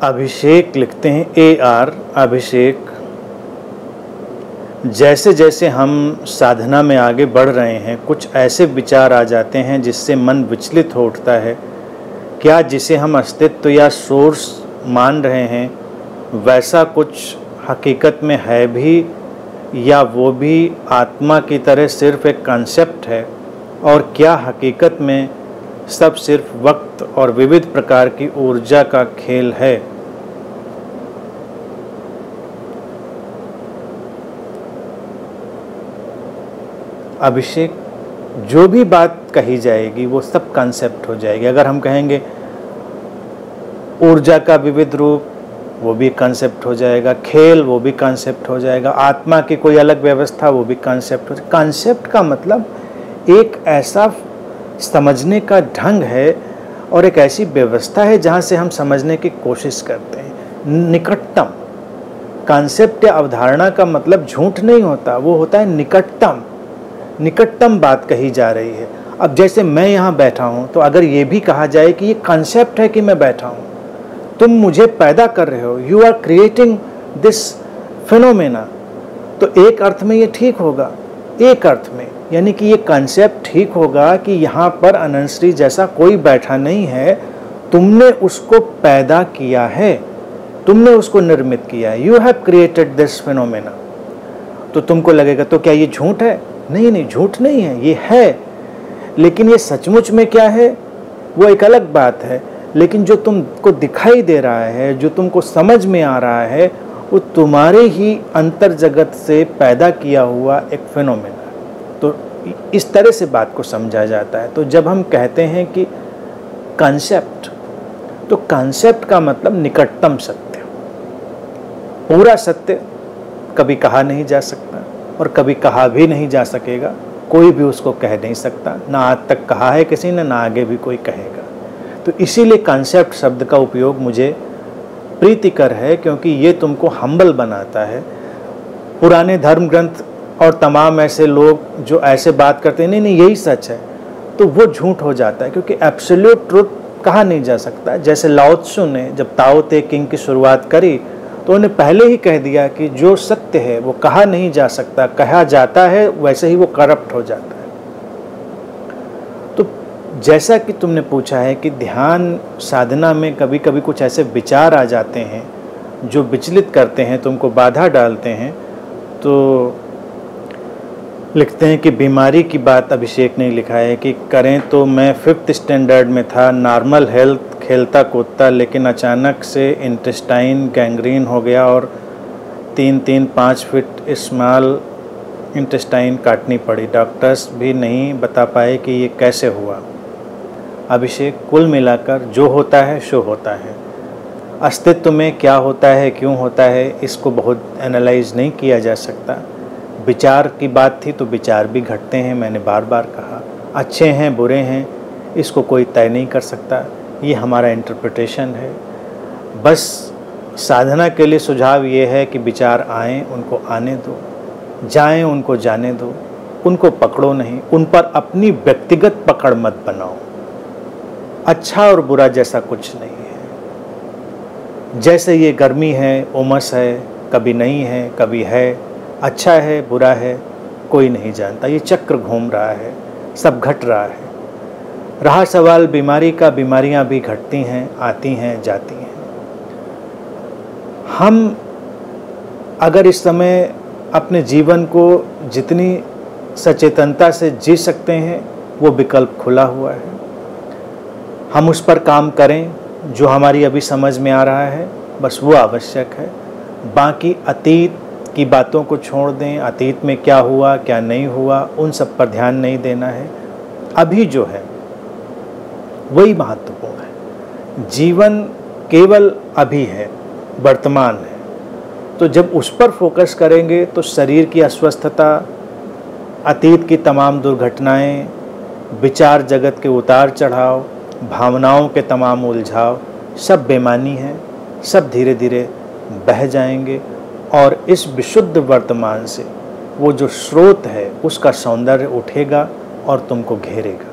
अभिषेक लिखते हैं AR अभिषेक, जैसे जैसे हम साधना में आगे बढ़ रहे हैं कुछ ऐसे विचार आ जाते हैं जिससे मन विचलित हो उठता है। क्या जिसे हम अस्तित्व या सोर्स मान रहे हैं वैसा कुछ हकीकत में है भी, या वो भी आत्मा की तरह सिर्फ एक कॉन्सेप्ट है? और क्या हकीकत में सब सिर्फ वक्त और विविध प्रकार की ऊर्जा का खेल है? अभिषेक, जो भी बात कही जाएगी वो सब कॉन्सेप्ट हो जाएगी। अगर हम कहेंगे ऊर्जा का विविध रूप, वो भी कॉन्सेप्ट हो जाएगा, खेल वो भी कॉन्सेप्ट हो जाएगा, आत्मा की कोई अलग व्यवस्था वो भी कॉन्सेप्ट हो जाएगा। कॉन्सेप्ट का मतलब एक ऐसा समझने का ढंग है और एक ऐसी व्यवस्था है जहाँ से हम समझने की कोशिश करते हैं। निकटतम कॉन्सेप्ट या अवधारणा का मतलब झूठ नहीं होता, वो होता है निकटतम। निकटतम बात कही जा रही है। अब जैसे मैं यहाँ बैठा हूँ तो अगर ये भी कहा जाए कि ये कॉन्सेप्ट है कि मैं बैठा हूँ, तुम मुझे पैदा कर रहे हो, you are creating this phenomena, तो एक अर्थ में ये ठीक होगा, एक अर्थ में, यानी कि ये कॉन्सेप्ट ठीक होगा कि यहाँ पर अनंतश्री जैसा कोई बैठा नहीं है, तुमने उसको पैदा किया है, तुमने उसको निर्मित किया है, you have created this phenomena. तो तुमको लगेगा तो क्या ये झूठ है? नहीं नहीं, झूठ नहीं है, ये है। लेकिन ये सचमुच में क्या है वो एक अलग बात है। लेकिन जो तुमको दिखाई दे रहा है, जो तुमको समझ में आ रहा है, वो तुम्हारे ही अंतर जगत से पैदा किया हुआ एक फिनोमेना। तो इस तरह से बात को समझा जाता है। तो जब हम कहते हैं कि कॉन्सेप्ट, तो कॉन्सेप्ट का मतलब निकटतम सत्य। पूरा सत्य कभी कहा नहीं जा सकता और कभी कहा भी नहीं जा सकेगा, कोई भी उसको कह नहीं सकता, ना आज तक कहा है किसी ने, ना आगे भी कोई कहेगा। तो इसीलिए कॉन्सेप्ट शब्द का उपयोग मुझे प्रीतिकर है, क्योंकि ये तुमको हम्बल बनाता है। पुराने धर्म ग्रंथ और तमाम ऐसे लोग जो ऐसे बात करते हैं नहीं नहीं यही सच है, तो वो झूठ हो जाता है, क्योंकि एब्सोल्यूट ट्रुथ कहा नहीं जा सकता। जैसे लाओ त्सु ने जब ताओ ते किंग की शुरुआत करी तो उन्हें पहले ही कह दिया कि जो सत्य है वो कहा नहीं जा सकता, कहा जाता है वैसे ही वो करप्ट हो जाता है। तो जैसा कि तुमने पूछा है कि ध्यान साधना में कभी कभी कुछ ऐसे विचार आ जाते हैं जो विचलित करते हैं, तुमको बाधा डालते हैं, तो लिखते हैं कि बीमारी की बात अभिषेक ने लिखा है कि करें तो मैं 5th स्टैंडर्ड में था, नॉर्मल हेल्थ, खेलता कूदता, लेकिन अचानक से इंटेस्टाइन गैंग्रीन हो गया और 3-5 फीट स्मॉल इंटेस्टाइन काटनी पड़ी। डॉक्टर्स भी नहीं बता पाए कि ये कैसे हुआ। अभिषेक, कुल मिलाकर जो होता है सो होता है। अस्तित्व में क्या होता है, क्यों होता है, इसको बहुत एनालाइज नहीं किया जा सकता। विचार की बात थी तो विचार भी घटते हैं, मैंने बार बार कहा, अच्छे हैं बुरे हैं इसको कोई तय नहीं कर सकता, ये हमारा इंटरप्रिटेशन है। बस साधना के लिए सुझाव ये है कि विचार आएँ उनको आने दो, जाएं उनको जाने दो, उनको पकड़ो नहीं, उन पर अपनी व्यक्तिगत पकड़ मत बनाओ। अच्छा और बुरा जैसा कुछ नहीं है। जैसे ये गर्मी है, उमस है, कभी नहीं है कभी है, अच्छा है बुरा है, कोई नहीं जानता, ये चक्र घूम रहा है, सब घट रहा है। रहा सवाल बीमारी का, बीमारियां भी घटती हैं, आती हैं, जाती हैं। हम अगर इस समय अपने जीवन को जितनी सचेतनता से जी सकते हैं वो विकल्प खुला हुआ है। हम उस पर काम करें जो हमारी अभी समझ में आ रहा है, बस वो आवश्यक है। बाकी अतीत की बातों को छोड़ दें, अतीत में क्या हुआ क्या नहीं हुआ उन सब पर ध्यान नहीं देना है। अभी जो है वही महत्वपूर्ण है। जीवन केवल अभी है, वर्तमान है। तो जब उस पर फोकस करेंगे तो शरीर की अस्वस्थता, अतीत की तमाम दुर्घटनाएं, विचार जगत के उतार चढ़ाव, भावनाओं के तमाम उलझाव, सब बेमानी है, सब धीरे धीरे बह जाएंगे और इस विशुद्ध वर्तमान से वो जो स्रोत है उसका सौंदर्य उठेगा और तुमको घेरेगा।